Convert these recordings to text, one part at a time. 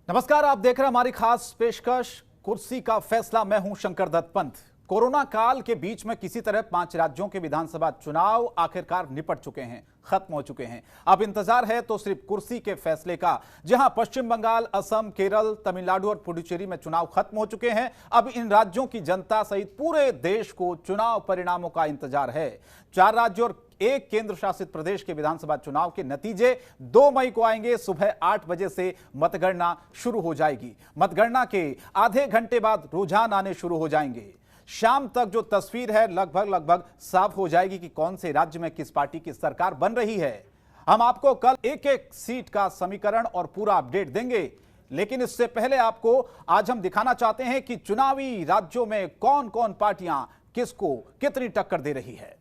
नमस्कार, आप देख रहे हैं हमारी खास पेशकश कुर्सी का फैसला। मैं हूं शंकर दत्त पंत। कोरोना काल के बीच में किसी तरह 5 राज्यों के विधानसभा चुनाव आखिरकार निपट चुके हैं, खत्म हो चुके हैं। अब इंतजार है तो सिर्फ कुर्सी के फैसले का, जहां पश्चिम बंगाल, असम, केरल, तमिलनाडु और पुडुचेरी में चुनाव खत्म हो चुके हैं। अब इन राज्यों की जनता सहित पूरे देश को चुनाव परिणामों का इंतजार है। 4 राज्यों और 1 केंद्र शासित प्रदेश के विधानसभा चुनाव के नतीजे 2 मई को आएंगे। सुबह 8 बजे से मतगणना शुरू हो जाएगी। मतगणना के आधे घंटे बाद रुझान आने शुरू हो जाएंगे। शाम तक जो तस्वीर है लगभग साफ हो जाएगी कि कौन से राज्य में किस पार्टी की सरकार बन रही है। हम आपको कल एक सीट का समीकरण और पूरा अपडेट देंगे, लेकिन इससे पहले आपको आज हम दिखाना चाहते हैं कि चुनावी राज्यों में कौन कौन पार्टियां किसको कितनी टक्कर दे रही है।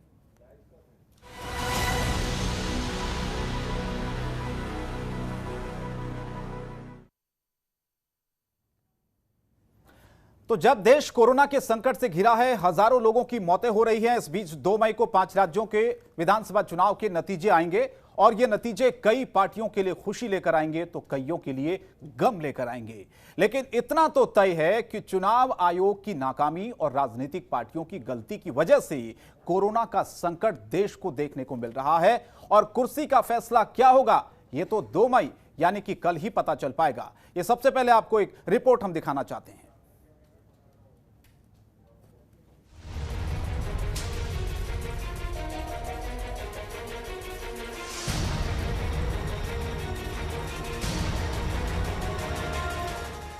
तो जब देश कोरोना के संकट से घिरा है, हजारों लोगों की मौतें हो रही हैं, इस बीच 2 मई को 5 राज्यों के विधानसभा चुनाव के नतीजे आएंगे और ये नतीजे कई पार्टियों के लिए खुशी लेकर आएंगे तो कईयों के लिए गम लेकर आएंगे। लेकिन इतना तो तय है कि चुनाव आयोग की नाकामी और राजनीतिक पार्टियों की गलती की वजह से कोरोना का संकट देश को देखने को मिल रहा है। और कुर्सी का फैसला क्या होगा, यह तो 2 मई यानी कि कल ही पता चल पाएगा। ये सबसे पहले आपको एक रिपोर्ट हम दिखाना चाहते हैं।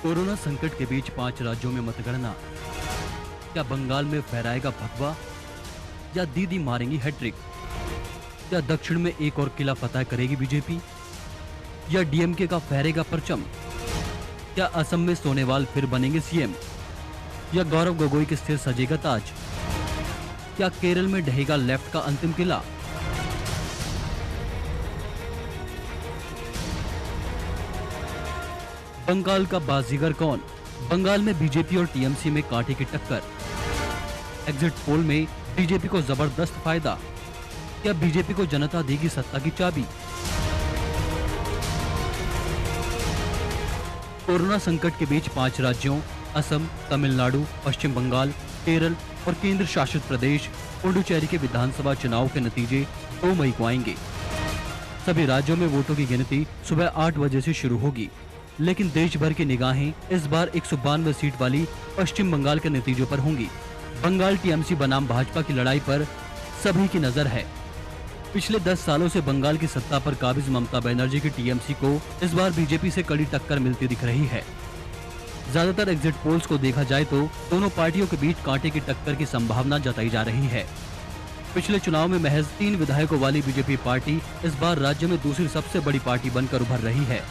कोरोना संकट के बीच 5 राज्यों में मतगणना। क्या बंगाल में फहराएगा भगवा या दीदी मारेंगी हैट्रिक? क्या दक्षिण में एक और किला फतह करेगी बीजेपी या डीएमके का फहरेगा परचम? क्या असम में सोनेवाल फिर बनेंगे सीएम या गौरव गोगोई के सिर सजेगा ताज? क्या केरल में ढहेगा लेफ्ट का अंतिम किला? बंगाल का बाजीगर कौन? बंगाल में बीजेपी और टीएमसी में कांटे की टक्कर। एग्जिट पोल में बीजेपी को जबरदस्त फायदा। क्या बीजेपी को जनता देगी सत्ता की चाबी? कोरोना संकट के बीच 5 राज्यों असम, तमिलनाडु, पश्चिम बंगाल, केरल और केंद्र शासित प्रदेश पुडुचेरी के विधानसभा चुनाव के नतीजे 2 मई को आएंगे। सभी राज्यों में वोटों की गिनती सुबह 8 बजे से शुरू होगी, लेकिन देश भर की निगाहें इस बार 192 सीट वाली पश्चिम बंगाल के नतीजों पर होंगी। बंगाल टीएमसी बनाम भाजपा की लड़ाई पर सभी की नजर है। पिछले 10 सालों से बंगाल की सत्ता पर काबिज ममता बनर्जी की टीएमसी को इस बार बीजेपी से कड़ी टक्कर मिलती दिख रही है। ज्यादातर एग्जिट पोल्स को देखा जाए तो दोनों पार्टियों के बीच कांटे की टक्कर की संभावना जताई जा रही है। पिछले चुनाव में महज 3 विधायकों वाली बीजेपी पार्टी इस बार राज्य में दूसरी सबसे बड़ी पार्टी बनकर उभर रही है।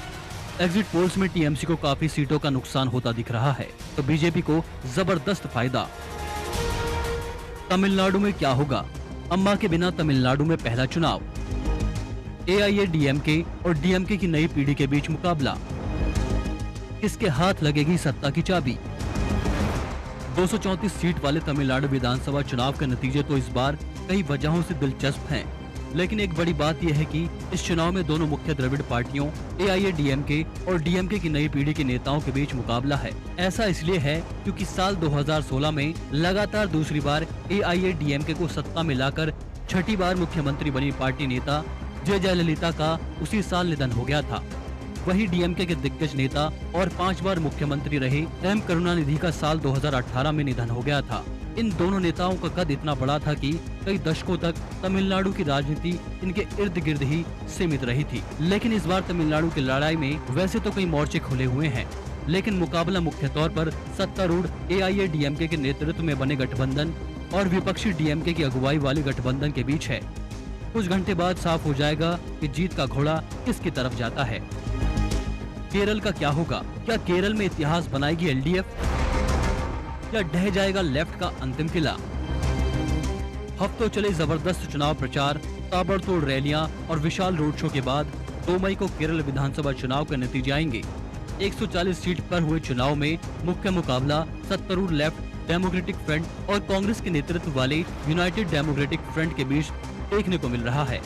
एग्जिट पोल्स में टीएमसी को काफी सीटों का नुकसान होता दिख रहा है, तो बीजेपी को जबरदस्त फायदा। तमिलनाडु में क्या होगा? अम्मा के बिना तमिलनाडु में पहला चुनाव। एआईएडीएमके और डीएमके की नई पीढ़ी के बीच मुकाबला। किसके हाथ लगेगी सत्ता की चाबी? 234 सीट वाले तमिलनाडु विधानसभा चुनाव के नतीजे तो इस बार कई वजहों से दिलचस्प हैं, लेकिन एक बड़ी बात यह है कि इस चुनाव में दोनों मुख्य द्रविड़ पार्टियों एआईएडीएमके और डीएमके की नई पीढ़ी के नेताओं के बीच मुकाबला है। ऐसा इसलिए है क्योंकि साल 2016 में लगातार दूसरी बार एआईएडीएमके को सत्ता में लाकर छठी बार मुख्यमंत्री बनी पार्टी नेता जयललिता का उसी साल निधन हो गया था। वहीं डीएमके के दिग्गज नेता और 5 बार मुख्यमंत्री रहे एम करुणानिधि का साल 2018 में निधन हो गया था। इन दोनों नेताओं का कद इतना बड़ा था कि कई दशकों तक तमिलनाडु की राजनीति इनके इर्द गिर्द ही सीमित रही थी। लेकिन इस बार तमिलनाडु की लड़ाई में वैसे तो कई मोर्चे खुले हुए हैं, लेकिन मुकाबला मुख्य तौर पर सत्तारूढ़ एआईएडीएमके के नेतृत्व में बने गठबंधन और विपक्षी डीएमके की अगुवाई वाले गठबंधन के बीच है। कुछ घंटे बाद साफ हो जाएगा कि जीत का घोड़ा किसकी तरफ जाता है। केरल का क्या होगा? क्या केरल में इतिहास बनाएगी एलडीएफ या ढह जाएगा लेफ्ट का अंतिम किला? हफ्तों चले जबरदस्त चुनाव प्रचार, ताबड़तोड़ रैलियां और विशाल रोड शो के बाद 2 मई को केरल विधानसभा चुनाव के नतीजे आएंगे। 140 सीट पर हुए चुनाव में मुख्य मुकाबला सत्तारूढ़ लेफ्ट डेमोक्रेटिक फ्रंट और कांग्रेस के नेतृत्व वाले यूनाइटेड डेमोक्रेटिक फ्रंट के बीच देखने को मिल रहा है।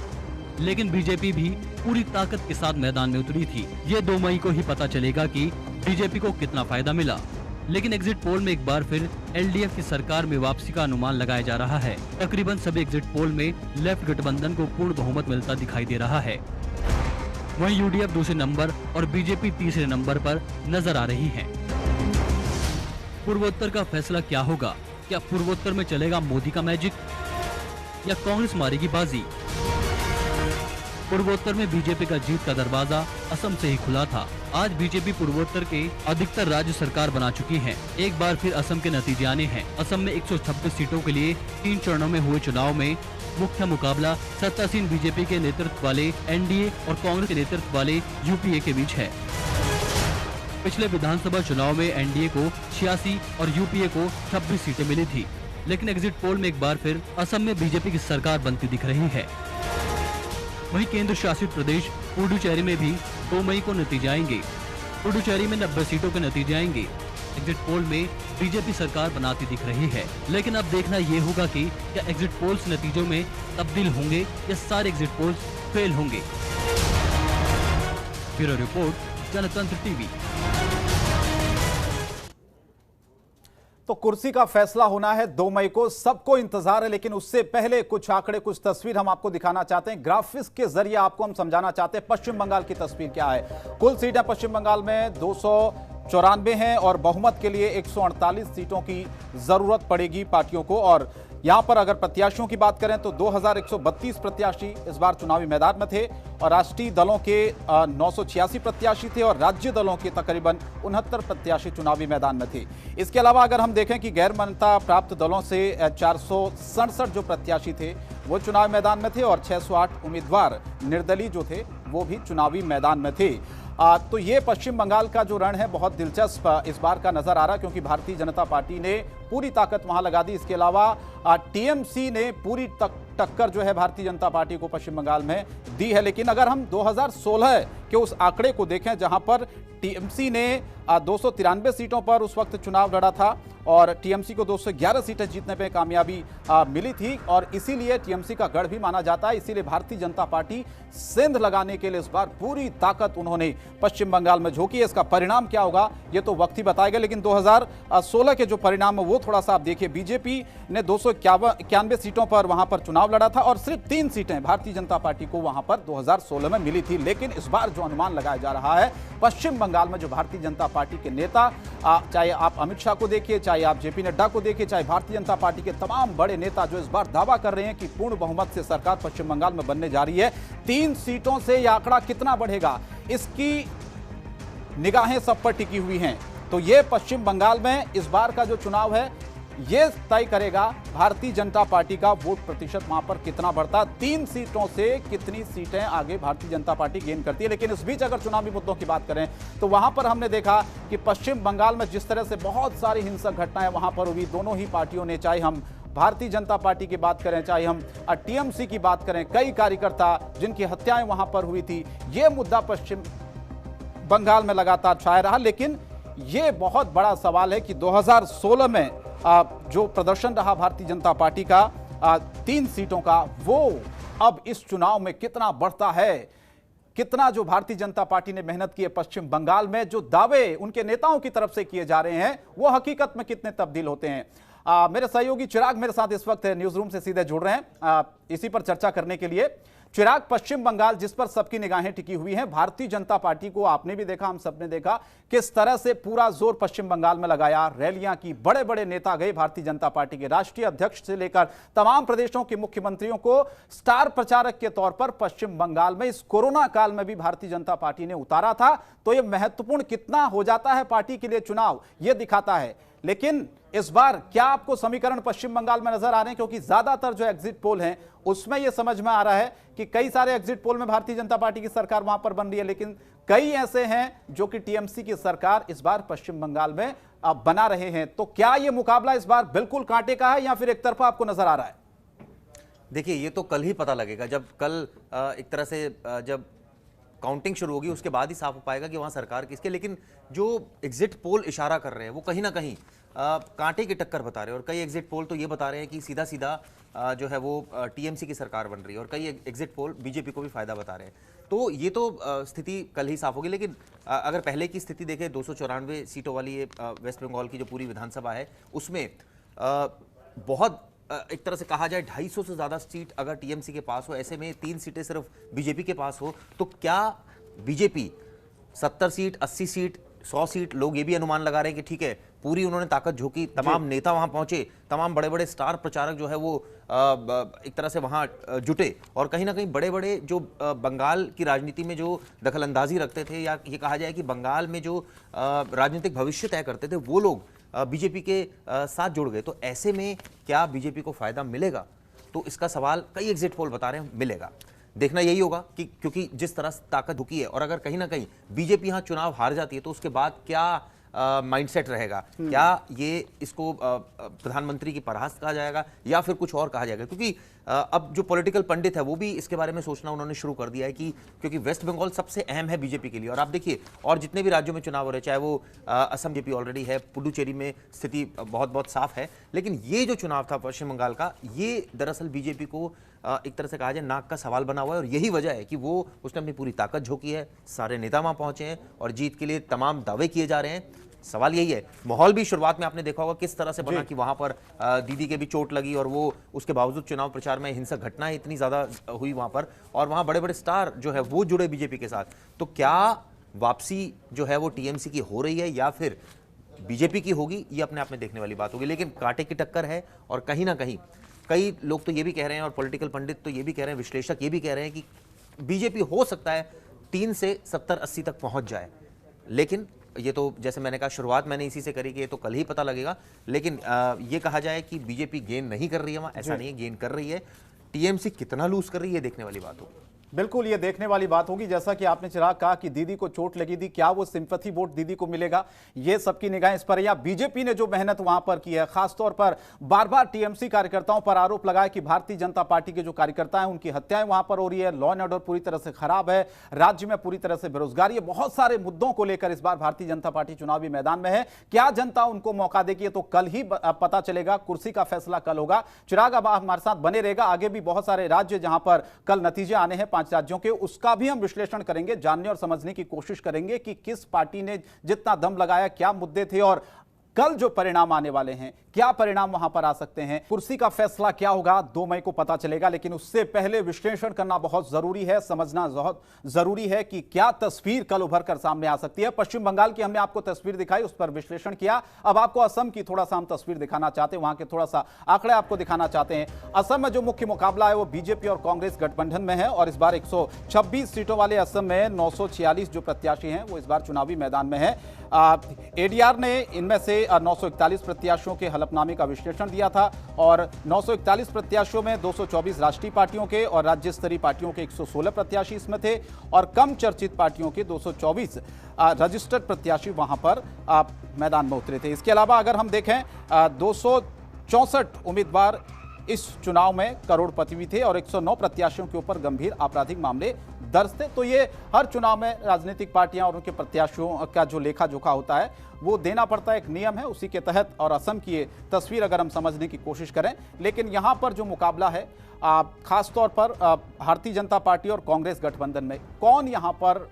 लेकिन बीजेपी भी पूरी ताकत के साथ मैदान में उतरी थी। ये 2 मई को ही पता चलेगा कि बीजेपी को कितना फायदा मिला। लेकिन एग्जिट पोल में एक बार फिर एलडीएफ की सरकार में वापसी का अनुमान लगाया जा रहा है। तकरीबन सभी एग्जिट पोल में लेफ्ट गठबंधन को पूर्ण बहुमत मिलता दिखाई दे रहा है। वहीं यूडीएफ दूसरे नंबर और बीजेपी तीसरे नंबर पर नजर आ रही है। पूर्वोत्तर का फैसला क्या होगा? क्या पूर्वोत्तर में चलेगा मोदी का मैजिक या कांग्रेस मारेगी बाजी? पूर्वोत्तर में बीजेपी का जीत का दरवाजा असम से ही खुला था। आज बीजेपी पूर्वोत्तर के अधिकतर राज्य सरकार बना चुकी है। एक बार फिर असम के नतीजे आने हैं। असम में 126 सीटों के लिए 3 चरणों में हुए चुनाव में मुख्य मुकाबला सत्तासीन बीजेपी के नेतृत्व वाले एनडीए और कांग्रेस के नेतृत्व वाले यूपीए के बीच है। पिछले विधानसभा चुनाव में एनडीए को 86 और यूपीए को 26 सीटें मिली थी। लेकिन एग्जिट पोल में एक बार फिर असम में बीजेपी की सरकार बनती दिख रही है। वहीं केंद्र शासित प्रदेश पुडुचेरी में भी 2 मई को नतीजे आएंगे। पुडुचेरी में 90 सीटों के नतीजे आएंगे। एग्जिट पोल में बीजेपी सरकार बनाती दिख रही है। लेकिन अब देखना ये होगा कि क्या एग्जिट पोल्स नतीजों में तब्दील होंगे या सारे एग्जिट पोल्स फेल होंगे। ब्यूरो रिपोर्ट, जनतंत्र टीवी। तो कुर्सी का फैसला होना है 2 मई को, सबको इंतजार है। लेकिन उससे पहले कुछ आंकड़े, कुछ तस्वीर हम आपको दिखाना चाहते हैं। ग्राफिक्स के जरिए आपको हम समझाना चाहते हैं पश्चिम बंगाल की तस्वीर क्या है। कुल सीटें पश्चिम बंगाल में 294 हैं और बहुमत के लिए 148 सीटों की जरूरत पड़ेगी पार्टियों को। और यहां पर अगर प्रत्याशियों की बात करें तो 2132 प्रत्याशी इस बार चुनावी मैदान में थे और राष्ट्रीय दलों के 986 प्रत्याशी थे और राज्य दलों के तकरीबन 69 प्रत्याशी चुनावी मैदान में थे। इसके अलावा अगर हम देखें कि गैर मान्यता प्राप्त दलों से 467 जो प्रत्याशी थे वो चुनावी मैदान में थे और 608 उम्मीदवार निर्दलीय जो थे वो भी चुनावी मैदान में थे। तो ये पश्चिम बंगाल का जो रण है बहुत दिलचस्प इस बार का नजर आ रहा, क्योंकि भारतीय जनता पार्टी ने पूरी ताकत वहां लगा दी। इसके अलावा टीएमसी ने पूरी टक्कर जो है भारतीय जनता पार्टी को पश्चिम बंगाल में दी है। लेकिन अगर हम 2016 के उस आंकड़े को देखें जहां पर टीएमसी ने 293 सीटों पर उस वक्त चुनाव लड़ा था और टीएमसी को 211 सीटें जीतने पे कामयाबी मिली थी और इसीलिए टीएमसी का गढ़ भी माना जाता है। इसीलिए भारतीय जनता पार्टी सेंध लगाने के लिए इस बार पूरी ताकत उन्होंने पश्चिम बंगाल में झोंकी है। इसका परिणाम क्या होगा ये तो वक्त ही बताएगा। लेकिन 2016 के जो परिणाम है वो थोड़ा सा आप देखिए। बीजेपी ने 291 सीटों पर वहां पर चुनाव लड़ा था और सिर्फ 3 सीटें भारतीय जनता पार्टी को वहां पर 2016 में मिली थी। लेकिन इस बार जो अनुमान लगाया जा रहा है पश्चिम बंगाल में जो भारतीय जनता पार्टी के नेता, चाहे आप अमित शाह को देखिए, चाहे आप जेपी नड्डा को देखिए, चाहे भारतीय जनता पार्टी के तमाम बड़े नेता जो इस बार दावा कर रहे हैं कि पूर्ण बहुमत से सरकार पश्चिम बंगाल में बनने जा रही है। 3 सीटों से यह आंकड़ा कितना बढ़ेगा इसकी निगाहें सब पर टिकी हुई हैं। तो यह पश्चिम बंगाल में इस बार का जो चुनाव है यह तय करेगा भारतीय जनता पार्टी का वोट प्रतिशत वहां पर कितना बढ़ता। 3 सीटों से कितनी सीटें आगे भारतीय जनता पार्टी गेन करती है। लेकिन इस बीच अगर चुनावी मुद्दों की बात करें तो वहां पर हमने देखा कि पश्चिम बंगाल में जिस तरह से बहुत सारी हिंसक घटनाएं वहां पर हुई, दोनों ही पार्टियों ने, चाहे हम भारतीय जनता पार्टी की बात करें चाहे हम टीएमसी की बात करें, कई कार्यकर्ता जिनकी हत्याएं वहां पर हुई थी, यह मुद्दा पश्चिम बंगाल में लगातार छाया रहा। लेकिन यह बहुत बड़ा सवाल है कि 2016 में जो प्रदर्शन रहा भारतीय जनता पार्टी का 3 सीटों का, वो अब इस चुनाव में कितना बढ़ता है, कितना जो भारतीय जनता पार्टी ने मेहनत की है पश्चिम बंगाल में, जो दावे उनके नेताओं की तरफ से किए जा रहे हैं वो हकीकत में कितने तब्दील होते हैं। मेरे सहयोगी चिराग मेरे साथ इस वक्त न्यूज रूम से सीधे जुड़ रहे हैं इसी पर चर्चा करने के लिए। चिराग, पश्चिम बंगाल जिस पर सबकी निगाहें टिकी हुई हैं, भारतीय जनता पार्टी को आपने भी देखा, हम सबने देखा किस तरह से पूरा जोर पश्चिम बंगाल में लगाया, रैलियां की, बड़े बड़े नेता गए भारतीय जनता पार्टी के राष्ट्रीय अध्यक्ष से लेकर तमाम प्रदेशों के मुख्यमंत्रियों को स्टार प्रचारक के तौर पर पश्चिम बंगाल में इस कोरोना काल में भी भारतीय जनता पार्टी ने उतारा था। तो यह महत्वपूर्ण कितना हो जाता है पार्टी के लिए चुनाव, यह दिखाता है। लेकिन इस बार क्या आपको समीकरण पश्चिम बंगाल में नजर आ रहे हैं? क्योंकि ज्यादातर जो एग्जिट पोल हैं उसमें यह समझ में आ रहा है कि कई सारे एग्जिट पोल में भारतीय जनता पार्टी की सरकार वहां पर बन रही है, लेकिन कई ऐसे हैं जो कि टीएमसी की सरकार इस बार पश्चिम बंगाल में बना रहे हैं। तो क्या यह मुकाबला इस बार बिल्कुल कांटे का है या फिर एक तरफा आपको नजर आ रहा है? देखिए, ये तो कल ही पता लगेगा, जब कल एक तरह से जब काउंटिंग शुरू होगी उसके बाद ही साफ हो पाएगा कि वहां सरकार किसके। लेकिन जो एग्जिट पोल इशारा कर रहे हैं वो कहीं ना कहीं कांटे की टक्कर बता रहे हैं और कई एग्जिट पोल तो ये बता रहे हैं कि सीधा सीधा जो है वो टीएमसी की सरकार बन रही है और कई एग्जिट पोल बीजेपी को भी फायदा बता रहे हैं। तो ये तो स्थिति कल ही साफ होगी। लेकिन अगर पहले की स्थिति देखें, 294 सीटों वाली ये वेस्ट बंगाल की जो पूरी विधानसभा है उसमें बहुत एक तरह से कहा जाए 250 से ज़्यादा सीट अगर टीएमसी के पास हो, ऐसे में 3 सीटें सिर्फ बीजेपी के पास हो, तो क्या बीजेपी 70 सीट, 80 सीट, 100 सीट, लोग ये भी अनुमान लगा रहे हैं कि ठीक है, पूरी उन्होंने ताकत झोंकी, तमाम नेता वहां पहुंचे, तमाम बड़े बड़े स्टार प्रचारक जो है वो एक तरह से वहां जुटे और कहीं ना कहीं बड़े बड़े जो बंगाल की राजनीति में जो दखलंदाजी रखते थे, या ये कहा जाए कि बंगाल में जो राजनीतिक भविष्य तय करते थे, वो लोग बीजेपी के साथ जुड़ गए। तो ऐसे में क्या बीजेपी को फायदा मिलेगा? तो इसका सवाल कई एग्जिट पोल बता रहे हैं मिलेगा। देखना यही होगा कि क्योंकि जिस तरह से ताकत झुकी है और अगर कहीं ना कहीं बीजेपी यहाँ चुनाव हार जाती है तो उसके बाद क्या माइंडसेट रहेगा, क्या ये इसको प्रधानमंत्री की परास्त कहा जाएगा या फिर कुछ और कहा जाएगा? क्योंकि अब जो पॉलिटिकल पंडित है वो भी इसके बारे में सोचना उन्होंने शुरू कर दिया है कि क्योंकि वेस्ट बंगाल सबसे अहम है बीजेपी के लिए। और आप देखिए, और जितने भी राज्यों में चुनाव हो रहे हैं, चाहे वो असम बीजेपी ऑलरेडी है, पुडुचेरी में स्थिति बहुत बहुत साफ है, लेकिन ये जो चुनाव था पश्चिम बंगाल का, ये दरअसल बीजेपी को एक तरह से कहा जाए नाक का सवाल बना हुआ है। और यही वजह है कि वो उसने अपनी पूरी ताकत झोंकी है, सारे नेता वहां पहुंचे हैं और जीत के लिए तमाम दावे किए जा रहे हैं। सवाल यही है, माहौल भी शुरुआत में आपने देखा होगा किस तरह से बना कि वहां पर दीदी के भी चोट लगी और वो उसके बावजूद चुनाव प्रचार में हिंसक घटनाएं इतनी ज्यादा हुई वहां पर, और वहां बड़े बड़े स्टार जो है वो जुड़े बीजेपी के साथ। तो क्या वापसी जो है वो टीएमसी की हो रही है या फिर बीजेपी की होगी, ये अपने आप में देखने वाली बात होगी। लेकिन कांटे की टक्कर है और कहीं ना कहीं कई लोग तो ये भी कह रहे हैं और पॉलिटिकल पंडित तो ये भी कह रहे हैं, विश्लेषक ये भी कह रहे हैं कि बीजेपी हो सकता है 3 से 70-80 तक पहुंच जाए। लेकिन ये तो जैसे मैंने कहा, शुरुआत मैंने इसी से करी कि ये तो कल ही पता लगेगा। लेकिन ये कहा जाए कि बीजेपी गेन नहीं कर रही है वहां, ऐसा नहीं है, गेन कर रही है। टीएमसी कितना लूज कर रही है, ये देखने वाली बात होगी। बिल्कुल, ये देखने वाली बात होगी। जैसा कि आपने चिराग कहा कि दीदी को चोट लगी थी, क्या वो सिंपैथी वोट दीदी को मिलेगा, ये सबकी निगाहें इस पर। या बीजेपी ने जो मेहनत वहां पर की है, खासतौर पर बार बार टीएमसी कार्यकर्ताओं पर आरोप लगाया कि भारतीय जनता पार्टी के जो कार्यकर्ता हैं उनकी हत्याएं वहां पर हो रही है, लॉ एंड ऑर्डर पूरी तरह से खराब है, राज्य में पूरी तरह से बेरोजगारी है, बहुत सारे मुद्दों को लेकर इस बार भारतीय जनता पार्टी चुनावी मैदान में है। क्या जनता उनको मौका देगी, तो कल ही पता चलेगा। कुर्सी का फैसला कल होगा। चिराग, अब हमारे साथ बने रहेगा, आगे भी बहुत सारे राज्य जहां पर कल नतीजे आने हैं 5 राज्यों के, का भी हम विश्लेषण करेंगे, जानने और समझने की कोशिश करेंगे कि किस पार्टी ने जितना दम लगाया, क्या मुद्दे थे और कल जो परिणाम आने वाले हैं, क्या परिणाम वहां पर आ सकते हैं। कुर्सी का फैसला क्या होगा 2 मई को पता चलेगा, लेकिन उससे पहले विश्लेषण करना बहुत जरूरी है, समझना बहुत जरूरी है कि क्या तस्वीर कल उभर कर सामने आ सकती है। पश्चिम बंगाल की हमने आपको तस्वीर दिखाई, उस पर विश्लेषण किया। अब आपको असम की थोड़ा सा हम तस्वीर दिखाना चाहते हैं, वहां के थोड़ा सा आंकड़े आपको दिखाना चाहते हैं। असम में जो मुख्य मुकाबला है वो बीजेपी और कांग्रेस गठबंधन में है और इस बार 126 सीटों वाले असम में 946 जो प्रत्याशी हैं वो इस बार चुनावी मैदान में है। एडीआर ने इनमें से 941 प्रत्याशियों के हलफनामे का विश्लेषण दिया था और 941 प्रत्याशियों में 224 राष्ट्रीय पार्टियों के और राज्य स्तरीय पार्टियों के 116 प्रत्याशी इसमें थे और कम चर्चित पार्टियों के 224 रजिस्टर्ड प्रत्याशी वहां पर मैदान में उतरे थे। इसके अलावा अगर हम देखें 264 उम्मीदवार इस चुनाव में करोड़पति भी थे और 109 प्रत्याशियों के ऊपर गंभीर आपराधिक मामले दर्ज थे। तो ये हर चुनाव में राजनीतिक पार्टियां और उनके प्रत्याशियों का जो लेखा जोखा होता है वो देना पड़ता है, एक नियम है, उसी के तहत। और असम की ये तस्वीर अगर हम समझने की कोशिश करें, लेकिन यहां पर जो मुकाबला है खासतौर पर भारतीय जनता पार्टी और कांग्रेस गठबंधन में, कौन यहां पर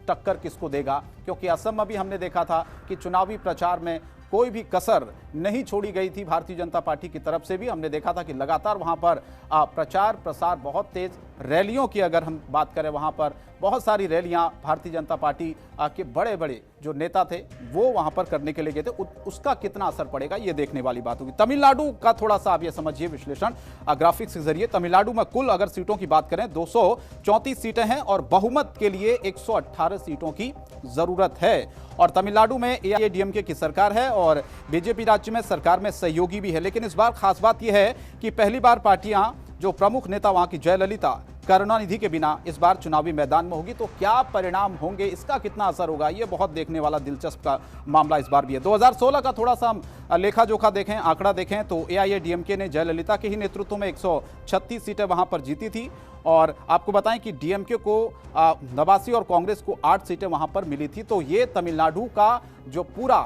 टक्कर किसको देगा, क्योंकि असम में भी हमने देखा था कि चुनावी प्रचार में कोई भी कसर नहीं छोड़ी गई थी। भारतीय जनता पार्टी की तरफ से भी हमने देखा था कि लगातार वहां पर प्रचार प्रसार बहुत तेज, रैलियों की अगर हम बात करें वहां पर बहुत सारी रैलियां भारतीय जनता पार्टी के बड़े बड़े जो नेता थे वो वहां पर करने के लिए गए थे। उसका कितना असर पड़ेगा ये देखने वाली बात होगी। तमिलनाडु का थोड़ा सा आप ये समझिए विश्लेषण ग्राफिक्स के जरिए। तमिलनाडु में कुल अगर सीटों की बात करें 234 सीटें हैं और बहुमत के लिए 118 सीटों की जरूरत है। और तमिलनाडु में एआईएडीएमके की सरकार है और बीजेपी राज्य में सरकार में सहयोगी भी है। लेकिन इस बार खास बात यह है कि पहली बार पार्टियां, जो प्रमुख नेता वहां की जयललिता, करुणानिधि के बिना इस बार चुनावी मैदान में होगी। तो क्या परिणाम होंगे, इसका कितना असर होगा, ये बहुत देखने वाला दिलचस्प का मामला इस बार भी है। 2016 का थोड़ा सा हम लेखा जोखा देखें, आंकड़ा देखें तो एआईएडीएमके ने जयललिता के ही नेतृत्व में 136 सीटें वहां पर जीती थी। और आपको बताएं कि डीएमके को 89 और कांग्रेस को 8 सीटें वहां पर मिली थी। तो ये तमिलनाडु का जो पूरा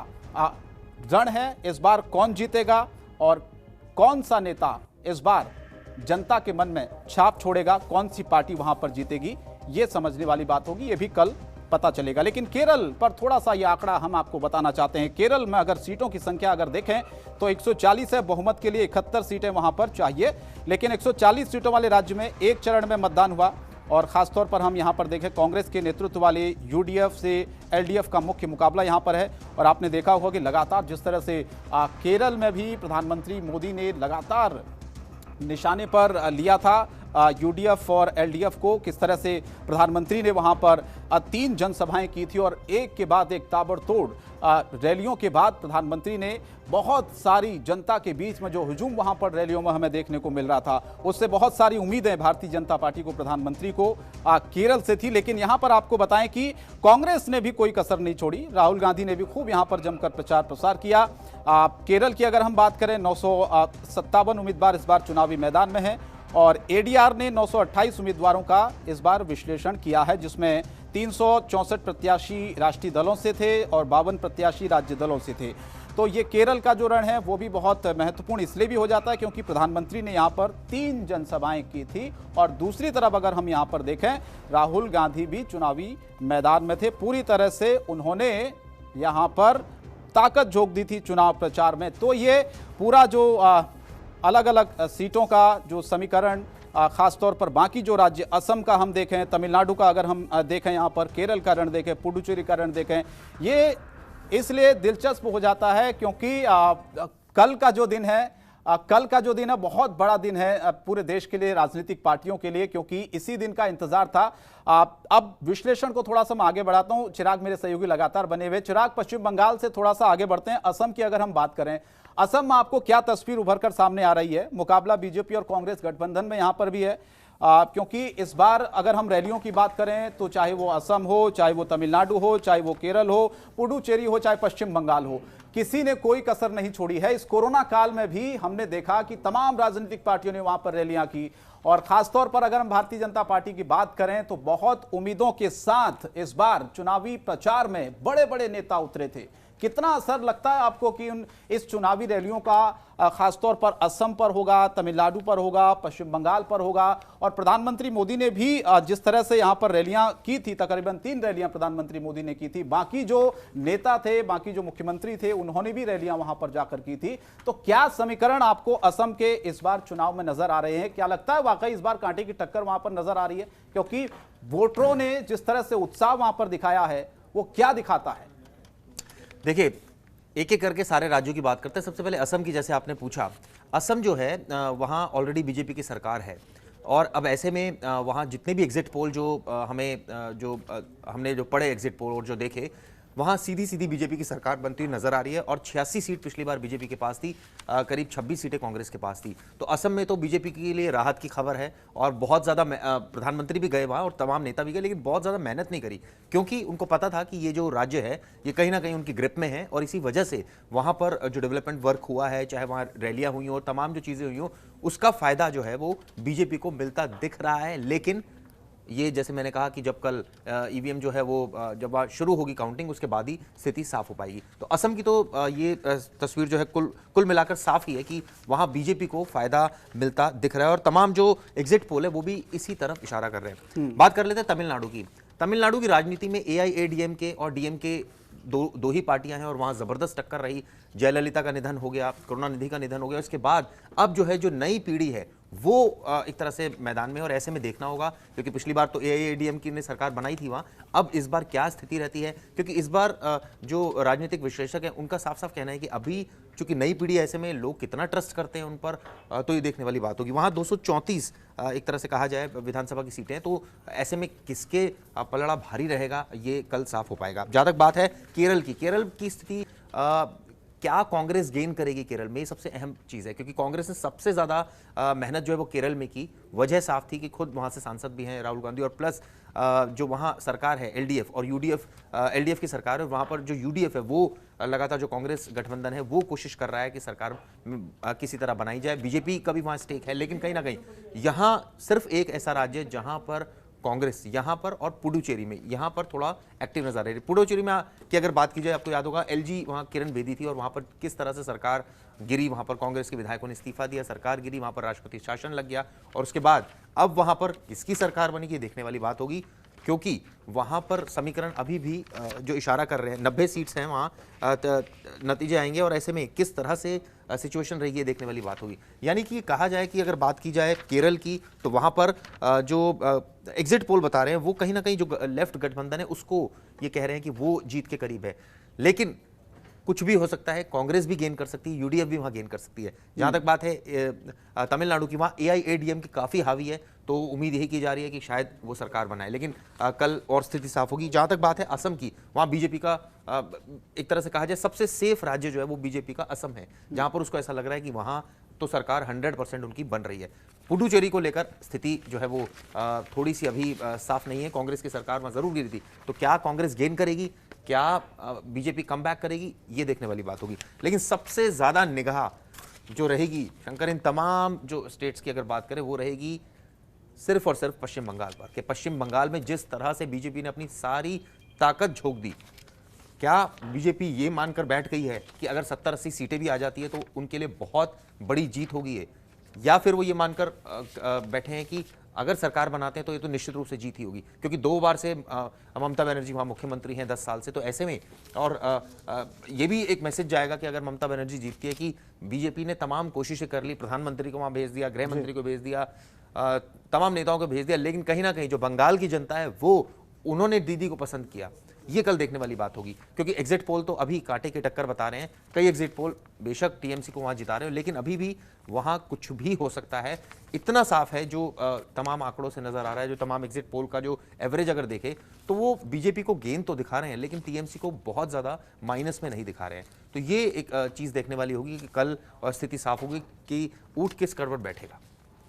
रण है, इस बार कौन जीतेगा और कौन सा नेता इस बार जनता के मन में छाप छोड़ेगा, कौन सी पार्टी वहां पर जीतेगी, ये समझने वाली बात होगी। ये भी कल पता चलेगा। लेकिन केरल पर थोड़ा सा ये आंकड़ा हम आपको बताना चाहते हैं। केरल में अगर सीटों की संख्या अगर देखें तो 140 है, बहुमत के लिए 71 सीटें वहां पर चाहिए। लेकिन 140 सीटों वाले राज्य में एक चरण में मतदान हुआ और खासतौर पर हम यहां पर देखें कांग्रेस के नेतृत्व वाले यूडीएफ से एलडीएफ का मुख्य मुकाबला यहां पर है। और आपने देखा होगा कि लगातार जिस तरह से केरल में भी प्रधानमंत्री मोदी ने लगातार निशाने पर लिया था यूडीएफ और एलडीएफ को, किस तरह से प्रधानमंत्री ने वहां पर 3 जनसभाएं की थी और एक के बाद एक ताबड़तोड़ रैलियों के बाद प्रधानमंत्री ने बहुत सारी जनता के बीच में जो हुजूम वहां पर रैलियों में हमें देखने को मिल रहा था, उससे बहुत सारी उम्मीदें भारतीय जनता पार्टी को, प्रधानमंत्री को केरल से थी। लेकिन यहां पर आपको बताएं कि कांग्रेस ने भी कोई कसर नहीं छोड़ी। राहुल गांधी ने भी खूब यहां पर जमकर प्रचार प्रसार किया। केरल की अगर हम बात करें 957 उम्मीदवार इस बार चुनावी मैदान में हैं और एडीआर ने 928 उम्मीदवारों का इस बार विश्लेषण किया है, जिसमें 364 प्रत्याशी राष्ट्रीय दलों से थे और 52 प्रत्याशी राज्य दलों से थे। तो ये केरल का जो रण है वो भी बहुत महत्वपूर्ण इसलिए भी हो जाता है क्योंकि प्रधानमंत्री ने यहाँ पर 3 जनसभाएं की थी और दूसरी तरफ अगर हम यहाँ पर देखें राहुल गांधी भी चुनावी मैदान में थे। पूरी तरह से उन्होंने यहाँ पर ताकत झोंक दी थी चुनाव प्रचार में। तो ये पूरा जो अलग अलग सीटों का जो समीकरण, खासतौर पर बाकी जो राज्य, असम का हम देखें, तमिलनाडु का अगर हम देखें, यहाँ पर केरल का रण देखें, पुडुचेरी का रण देखें, ये इसलिए दिलचस्प हो जाता है क्योंकि कल का जो दिन है बहुत बड़ा दिन है पूरे देश के लिए, राजनीतिक पार्टियों के लिए, क्योंकि इसी दिन का इंतजार था। अब विश्लेषण को थोड़ा सा मैं आगे बढ़ाता हूं। चिराग मेरे सहयोगी लगातार बने हुए। चिराग, पश्चिम बंगाल से थोड़ा सा आगे बढ़ते हैं। असम की अगर हम बात करें, असम में आपको क्या तस्वीर उभर कर सामने आ रही है? मुकाबला बीजेपी और कांग्रेस गठबंधन में यहां पर भी है, क्योंकि इस बार अगर हम रैलियों की बात करें तो चाहे वो असम हो, चाहे वो तमिलनाडु हो, चाहे वो केरल हो, पुडुचेरी हो, चाहे पश्चिम बंगाल हो, किसी ने कोई कसर नहीं छोड़ी है। इस कोरोना काल में भी हमने देखा कि तमाम राजनीतिक पार्टियों ने वहां पर रैलियां की और खासतौर पर अगर हम भारतीय जनता पार्टी की बात करें तो बहुत उम्मीदों के साथ इस बार चुनावी प्रचार में बड़े बड़े नेता उतरे थे। कितना असर लगता है आपको कि इस चुनावी रैलियों का खासतौर पर असम पर होगा, तमिलनाडु पर होगा, पश्चिम बंगाल पर होगा? और प्रधानमंत्री मोदी ने भी जिस तरह से यहां पर रैलियां की थी, तकरीबन 3 रैलियां प्रधानमंत्री मोदी ने की थी, बाकी जो नेता थे, बाकी जो मुख्यमंत्री थे, उन्होंने भी रैलियां वहां पर जाकर की थी। तो क्या समीकरण आपको असम के इस बार चुनाव में नजर आ रहे हैं? क्या लगता है वाकई इस बार कांटे की टक्कर वहां पर नजर आ रही है? क्योंकि वोटरों ने जिस तरह से उत्साह वहां पर दिखाया है वो क्या दिखाता है? देखिए, एक एक करके सारे राज्यों की बात करते हैं। सबसे पहले असम की, जैसे आपने पूछा, असम जो है वहाँ ऑलरेडी बीजेपी की सरकार है और अब ऐसे में वहाँ जितने भी एग्जिट पोल हमने जो पढ़े एग्जिट पोल और जो देखे, वहाँ सीधी सीधी बीजेपी की सरकार बनती हुई नजर आ रही है और 86 सीट पिछली बार बीजेपी के पास थी, करीब 26 सीटें कांग्रेस के पास थी। तो असम में तो बीजेपी के लिए राहत की खबर है और बहुत ज़्यादा प्रधानमंत्री भी गए वहाँ और तमाम नेता भी गए, लेकिन बहुत ज़्यादा मेहनत नहीं करी क्योंकि उनको पता था कि ये जो राज्य है ये कहीं ना कहीं उनकी ग्रिप में है और इसी वजह से वहाँ पर जो डेवलपमेंट वर्क हुआ है, चाहे वहाँ रैलियाँ हुई और तमाम जो चीज़ें हुई हों, उसका फायदा जो है वो बीजेपी को मिलता दिख रहा है। लेकिन ये जैसे मैंने कहा कि जब कल ईवीएम जो है वो जब शुरू होगी काउंटिंग, उसके बाद ही स्थिति साफ हो पाएगी। तो असम की तो ये तस्वीर जो है कुल मिलाकर साफ ही है कि वहाँ बीजेपी को फायदा मिलता दिख रहा है और तमाम जो एग्जिट पोल है वो भी इसी तरफ इशारा कर रहे हैं। बात कर लेते हैं तमिलनाडु की। तमिलनाडु की राजनीति में एआईएडीएमके और डीएमके दो ही पार्टियां हैं और वहां जबरदस्त टक्कर रही। जयललिता का निधन हो गया, करुणानिधि का निधन हो गया, उसके बाद अब जो है जो नई पीढ़ी है वो एक तरह से मैदान में, और ऐसे में देखना होगा क्योंकि पिछली बार तो एआईएडीएमके ने सरकार बनाई थी वहाँ, अब इस बार क्या स्थिति रहती है, क्योंकि इस बार जो राजनीतिक विश्लेषक हैं उनका साफ साफ कहना है कि अभी चूंकि नई पीढ़ी है, ऐसे में लोग कितना ट्रस्ट करते हैं उन पर, तो ये देखने वाली बात होगी। वहाँ 234 एक तरह से कहा जाए विधानसभा की सीटें, तो ऐसे में किसके पलड़ा भारी रहेगा ये कल साफ हो पाएगा। जहाँ तक बात है केरल की स्थिति, क्या कांग्रेस गेन करेगी केरल में, ये सबसे अहम चीज़ है क्योंकि कांग्रेस ने सबसे ज़्यादा मेहनत जो है वो केरल में की। वजह साफ थी कि खुद वहाँ से सांसद भी हैं राहुल गांधी और प्लस जो वहाँ सरकार है एलडीएफ और यूडीएफ, एलडीएफ की सरकार है, वहाँ पर जो यूडीएफ है वो लगातार जो कांग्रेस गठबंधन है वो कोशिश कर रहा है कि सरकार किसी तरह बनाई जाए। बीजेपी का भी वहाँ स्टेक है, लेकिन कहीं ना कहीं यहाँ सिर्फ एक ऐसा राज्य है जहाँ पर कांग्रेस यहाँ पर और पुडुचेरी में यहाँ पर थोड़ा एक्टिव नजर आ रही है। पुडुचेरी में की अगर बात की जाए, आपको याद होगा एलजी वहाँ किरण बेदी थी और वहाँ पर किस तरह से सरकार गिरी, वहाँ पर कांग्रेस के विधायकों ने इस्तीफा दिया, सरकार गिरी, वहाँ पर राष्ट्रपति शासन लग गया और उसके बाद अब वहाँ पर किसकी सरकार बनी, ये देखने वाली बात होगी, क्योंकि वहाँ पर समीकरण अभी भी जो इशारा कर रहे हैं 90 सीट्स हैं वहाँ, नतीजे आएंगे और ऐसे में किस तरह से सिचुएशन रहेगी ये देखने वाली बात होगी। यानी कि कहा जाए कि अगर बात की जाए केरल की, तो वहाँ पर जो एग्जिट पोल बता रहे हैं वो कहीं ना कहीं जो लेफ्ट गठबंधन है उसको ये कह रहे हैं कि वो जीत के करीब है, लेकिन कुछ भी हो सकता है, कांग्रेस भी गेन कर सकती है, यूडीएफ भी वहां गेन कर सकती है। जहां तक बात है तमिलनाडु की, वहां एआईएडीएम की काफी हावी है, तो उम्मीद यही की जा रही है कि शायद वो सरकार बनाए, लेकिन कल और स्थिति साफ होगी। जहां तक बात है असम की, वहां बीजेपी का एक तरह से कहा जाए सबसे सेफ राज्य जो है वो बीजेपी का असम है, जहां पर उसको ऐसा लग रहा है कि वहां तो सरकार 100% उनकी बन रही है। पुडुचेरी को लेकर स्थिति जो है वो थोड़ी सी अभी साफ नहीं है, कांग्रेस की सरकार वहां जरूर गिरी थी, तो क्या कांग्रेस गेन करेगी, क्या बीजेपी कम बैक करेगी, ये देखने वाली बात होगी। लेकिन सबसे ज्यादा निगाह जो रहेगी शंकर इन तमाम जो स्टेट्स की अगर बात करें वो रहेगी सिर्फ और सिर्फ पश्चिम बंगाल पर, कि पश्चिम बंगाल में जिस तरह से बीजेपी ने अपनी सारी ताकत झोंक दी, क्या बीजेपी ये मानकर बैठ गई है कि अगर 70-80 सीटें भी आ जाती है तो उनके लिए बहुत बड़ी जीत होगी है, या फिर वो ये मानकर बैठे हैं कि अगर सरकार बनाते हैं तो ये तो निश्चित रूप से जीत ही होगी, क्योंकि 2 बार से ममता बनर्जी वहाँ मुख्यमंत्री हैं 10 साल से, तो ऐसे में और ये भी एक मैसेज जाएगा कि अगर ममता बनर्जी जीतती है कि बीजेपी ने तमाम कोशिशें कर ली, प्रधानमंत्री को वहाँ भेज दिया, गृह मंत्री को भेज दिया, तमाम नेताओं को भेज दिया, लेकिन कहीं ना कहीं जो बंगाल की जनता है वो उन्होंने दीदी को पसंद किया। ये कल देखने वाली बात होगी, क्योंकि एग्जिट पोल तो अभी कांटे की टक्कर बता रहे हैं। कई एग्जिट पोल बेशक टीएमसी को वहां जिता रहे हो, लेकिन अभी भी वहां कुछ भी हो सकता है। इतना साफ है जो तमाम आंकड़ों से नजर आ रहा है, जो तमाम एग्जिट पोल का जो एवरेज अगर देखे तो वो बीजेपी को गेन तो दिखा रहे हैं, लेकिन टीएमसी को बहुत ज्यादा माइनस में नहीं दिखा रहे हैं। तो ये एक चीज देखने वाली होगी कि कल स्थिति साफ होगी कि ऊंट किस करवट बैठेगा।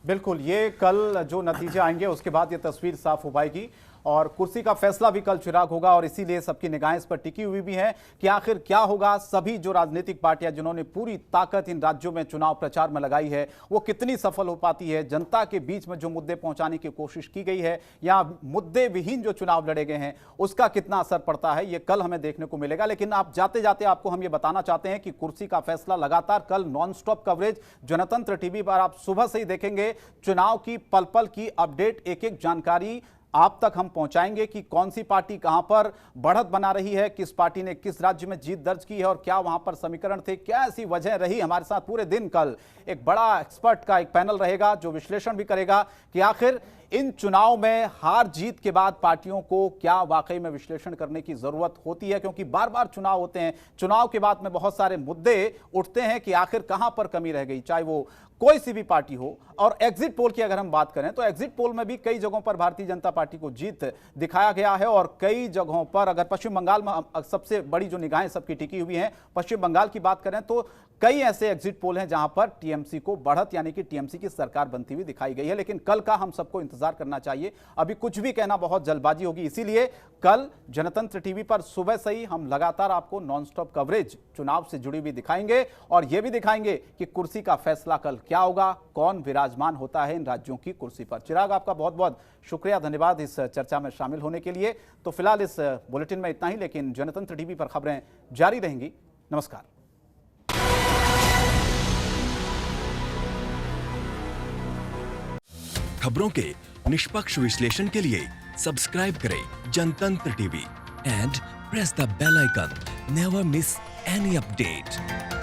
बिल्कुल, ये कल जो नतीजे आएंगे उसके बाद ये तस्वीर साफ हो पाएगी और कुर्सी का फैसला भी कल चिराग होगा, और इसीलिए सबकी निगाहें इस पर टिकी हुई भी हैं कि आखिर क्या होगा। सभी जो राजनीतिक पार्टियां जिन्होंने पूरी ताकत इन राज्यों में चुनाव प्रचार में लगाई है वो कितनी सफल हो पाती है, जनता के बीच में जो मुद्दे पहुंचाने की कोशिश की गई है या मुद्दे विहीन जो चुनाव लड़े गए हैं उसका कितना असर पड़ता है, ये कल हमें देखने को मिलेगा। लेकिन आप जाते जाते आपको हम ये बताना चाहते हैं कि कुर्सी का फैसला लगातार कल नॉन स्टॉप कवरेज जनतंत्र टीवी पर आप सुबह से ही देखेंगे। चुनाव की पल पल की अपडेट, एक एक जानकारी आप तक हम पहुंचाएंगे कि कौन सी पार्टी कहां पर बढ़त बना रही है, किस पार्टी ने किस राज्य में जीत दर्ज की है और क्या वहां पर समीकरण थे, क्या ऐसी वजह रही। हमारे साथ पूरे दिन कल एक बड़ा एक्सपर्ट का एक पैनल रहेगा जो विश्लेषण भी करेगा कि आखिर इन चुनाव में हार जीत के बाद पार्टियों को क्या वाकई में विश्लेषण करने की जरूरत होती है, क्योंकि बार बार चुनाव होते हैं, चुनाव के बाद में बहुत सारे मुद्दे उठते हैं कि आखिर कहां पर कमी रह गई, चाहे वो कोई सी भी पार्टी हो। और एग्जिट पोल की अगर हम बात करें तो एग्जिट पोल में भी कई जगहों पर भारतीय जनता पार्टी को जीत दिखाया गया है और कई जगहों पर, अगर पश्चिम बंगाल में सबसे बड़ी जो निगाहें सबकी टिकी हुई हैं, पश्चिम बंगाल की बात करें तो कई ऐसे एग्जिट पोल हैं जहां पर टीएमसी को बढ़त यानी कि टीएमसी की सरकार बनती हुई दिखाई गई है। लेकिन कल का हम सबको इंतजार करना चाहिए, अभी कुछ भी कहना बहुत जल्दबाजी होगी। इसीलिए कल जनतंत्र टीवी पर सुबह से ही हम लगातार आपको नॉनस्टॉप कवरेज चुनाव से जुड़ी हुई दिखाएंगे और यह भी दिखाएंगे कि कुर्सी का फैसला कल क्या होगा, कौन विराजमान होता है इन राज्यों की कुर्सी पर। चिराग, आपका बहुत बहुत शुक्रिया, धन्यवाद इस चर्चा में शामिल होने के लिए। तो फिलहाल इस बुलेटिन में इतना ही, लेकिन जनतंत्र टीवी पर खबरें जारी रहेंगी। नमस्कार। खबरों के निष्पक्ष विश्लेषण के लिए सब्सक्राइब करें Jantantra TV and press the bell icon. Never miss any update.